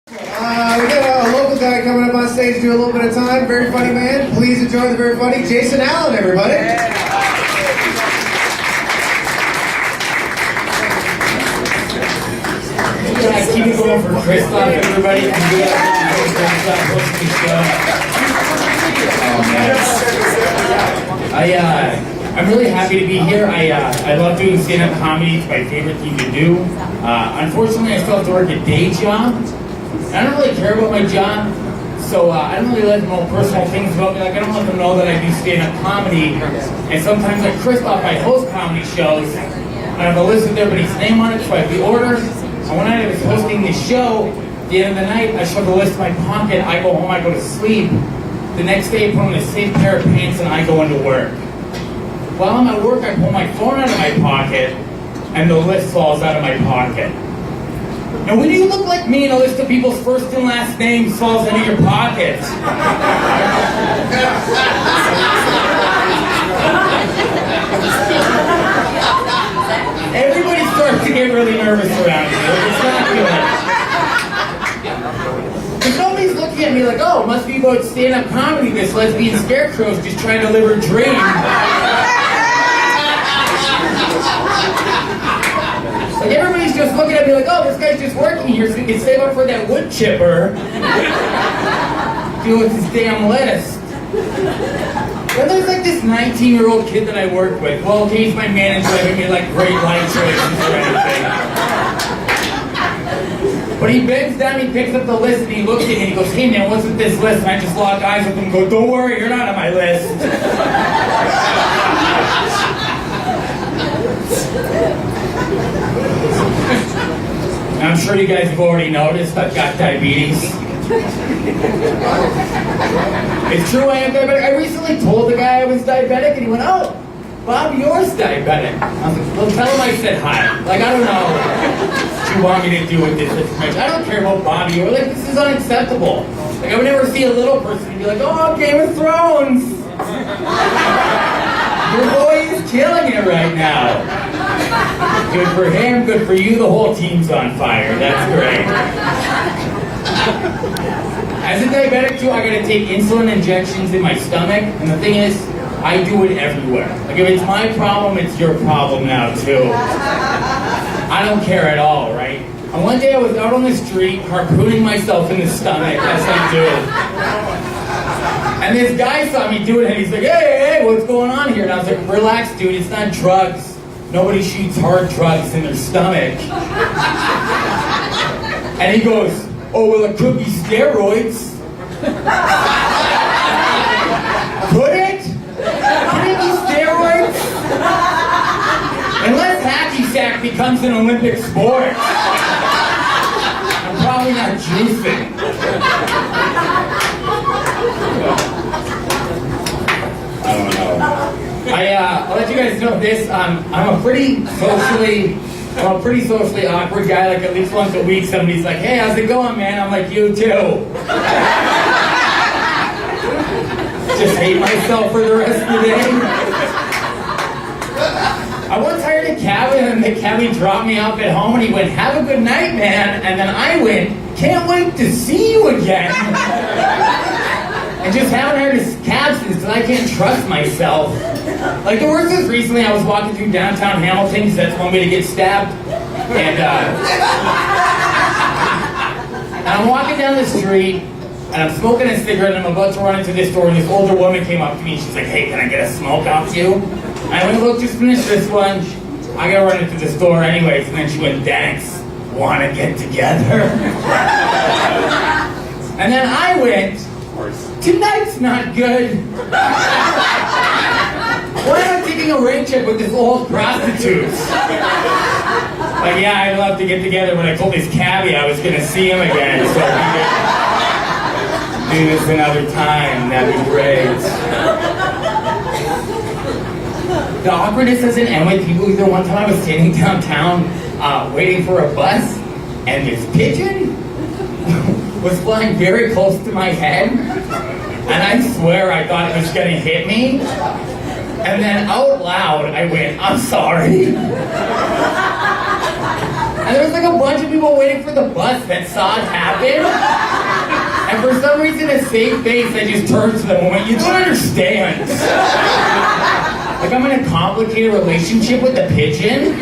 We got a local guy coming up on stage to do a little bit of time. Very funny man. Please enjoy the very funny Jason Allen, everybody. Keep it going for Christoph, everybody. I'm really happy to be here. I love doing stand-up comedy. It's my favorite thing to do. Unfortunately, I still have to work a day job. I don't really care about my job, so I don't really let them know personal things about me. Like, I don't let them know that I do stand-up comedy. And sometimes, like Christoph, I host comedy shows. I have a list with everybody's name on it, so I have the order. And when I was hosting this show, at the end of the night, I shove the list in my pocket, I go home, I go to sleep. The next day, I put on the same pair of pants and I go into work. While I'm at work, I pull my phone out of my pocket, and the list falls out of my pocket. Now, when you look like me and a list of people's first and last names falls into your pocket, everybody starts to get really nervous around you. It's not good. Because nobody's looking at me like, oh, it must be about stand-up comedy. This lesbian scarecrow's just trying to live her dream. Like, everybody's just looking at me like, oh, this guy's just working here so he can save up for that wood chipper. Deal with his damn list. Then there's like this 19-year-old kid that I work with. Well, he's my manager. I give me like great life choices or anything. But he bends down, he picks up the list, and he looks at me and he goes, hey man, what's with this list? And I just lock eyes with him and go, don't worry, you're not on my list. I'm sure you guys have already noticed I've got diabetes. It's true, I am diabetic. I recently told the guy I was diabetic, and he went, oh, Bob, you're diabetic. I was like, well, tell him I said hi. Like, I don't know what you want me to do with this information. I don't care about Bobby. Or like, this is unacceptable. Like, I would never see a little person and be like, oh, Game of Thrones. Your boy is killing it right now. Good for him, good for you, the whole team's on fire. That's great. As a diabetic too, I gotta take insulin injections in my stomach, and the thing is, I do it everywhere. Like, if it's my problem, it's your problem now too. I don't care at all, right? And one day I was out on the street, harpooning myself in the stomach, as I do. And this guy saw me do it, and he's like, hey, what's going on here? And I was like, relax, dude, it's not drugs. Nobody shoots hard drugs in their stomach. And he goes, oh, well, it could be steroids. Could it? Could it be steroids? Unless hacky sack becomes an Olympic sport. I'm probably not juicing. I don't know. I'll let you guys know this. I'm a pretty socially awkward guy. Like, at least once a week, somebody's like, hey, how's it going, man? I'm like, you too. Just hate myself for the rest of the day. I once hired a cabby, and the cabby dropped me off at home, and he went, have a good night, man. And then I went, can't wait to see you again. I just haven't hired a cab since, because I can't trust myself. Like, the worst is recently I was walking through downtown Hamilton, because that's one way to get stabbed. And I'm walking down the street, and I'm smoking a cigarette, and I'm about to run into this store, and this older woman came up to me, and she's like, hey, can I get a smoke off you? And I went, look, just finish this one. I gotta run into the store anyways. And then she went, thanks, wanna get together? And then I went, tonight's not good. Why am I taking a rain check with this old prostitute? Like, yeah, I'd love to get together, but I told this cabbie I was gonna see him again, so we could do this another time. That'd be great. The awkwardness doesn't end with people either. One time I was standing downtown waiting for a bus, and this pigeon was flying very close to my head, and I swear I thought it was going to hit me, and then out loud I went, I'm sorry. And there was like a bunch of people waiting for the bus that saw it happen. And for some reason, a safe face, I just turned to them and went, "You don't understand. Like, I'm in a complicated relationship with a pigeon."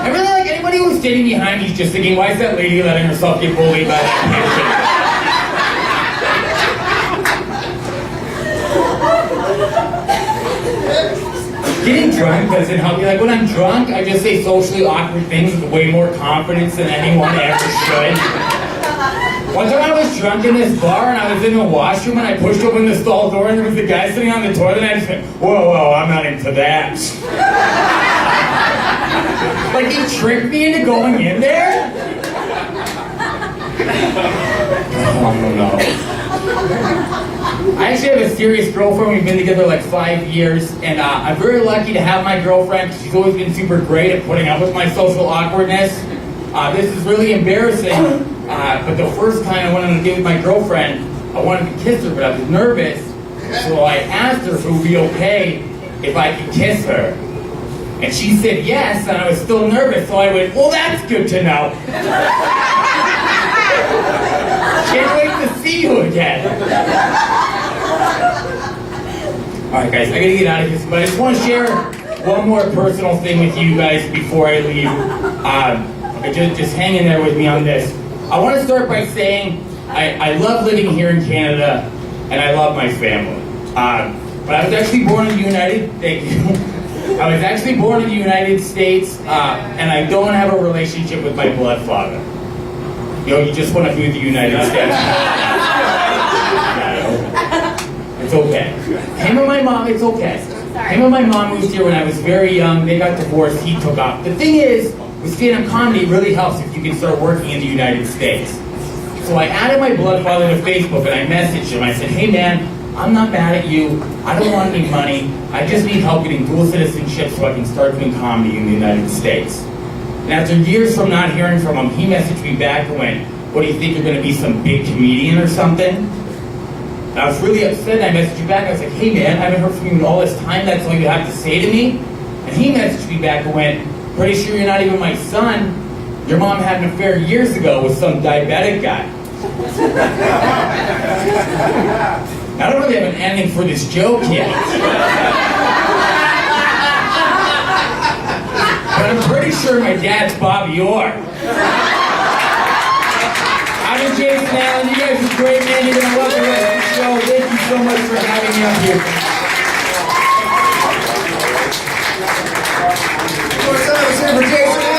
I really like anybody who's standing behind me is just thinking, why is that lady letting herself get bullied by that pigeon? Getting drunk doesn't help you. Like, when I'm drunk, I just say socially awkward things with way more confidence than anyone ever should. One time I was drunk in this bar and I was in the washroom and I pushed open the stall door and there was a guy sitting on the toilet and I just went, whoa, I'm not into that. Like, he tricked me into going in there? Oh, no. I actually have a serious girlfriend. We've been together like 5 years, and I'm very lucky to have my girlfriend. She's always been super great at putting up with my social awkwardness. This is really embarrassing, but the first time I went on a date with my girlfriend, I wanted to kiss her, but I was nervous. So I asked her if it would be okay if I could kiss her. And she said yes, and I was still nervous, so I went, well, that's good to know. Can't wait to see you again. Alright guys, I gotta get out of here, but I just want to share one more personal thing with you guys before I leave. Just hang in there with me on this. I want to start by saying I love living here in Canada, and I love my family. But I was actually born in the United States, and I don't have a relationship with my blood father. You know, you just want to be with the United States. It's okay. Him and my mom, it's okay. Him and my mom moved here when I was very young. They got divorced. He took off. The thing is, with stand-up comedy, it really helps if you can start working in the United States. So I added my blood father to Facebook and I messaged him. I said, hey man, I'm not mad at you. I don't want any money. I just need help getting dual citizenship so I can start doing comedy in the United States. And after years from not hearing from him, he messaged me back and went, what do you think, you're going to be some big comedian or something? And I was really upset, and I messaged you back. I was like, hey man, I haven't heard from you in all this time. That's all you have to say to me? And he messaged me back and went, pretty sure you're not even my son. Your mom had an affair years ago with some diabetic guy. I don't really have an ending for this joke yet. But I'm pretty sure my dad's Bobby Orr. I'm Jason Allen. You guys are great, man. You're going to love the rest of the show. Thank you so much for having me up here. What's up? It's here for Jason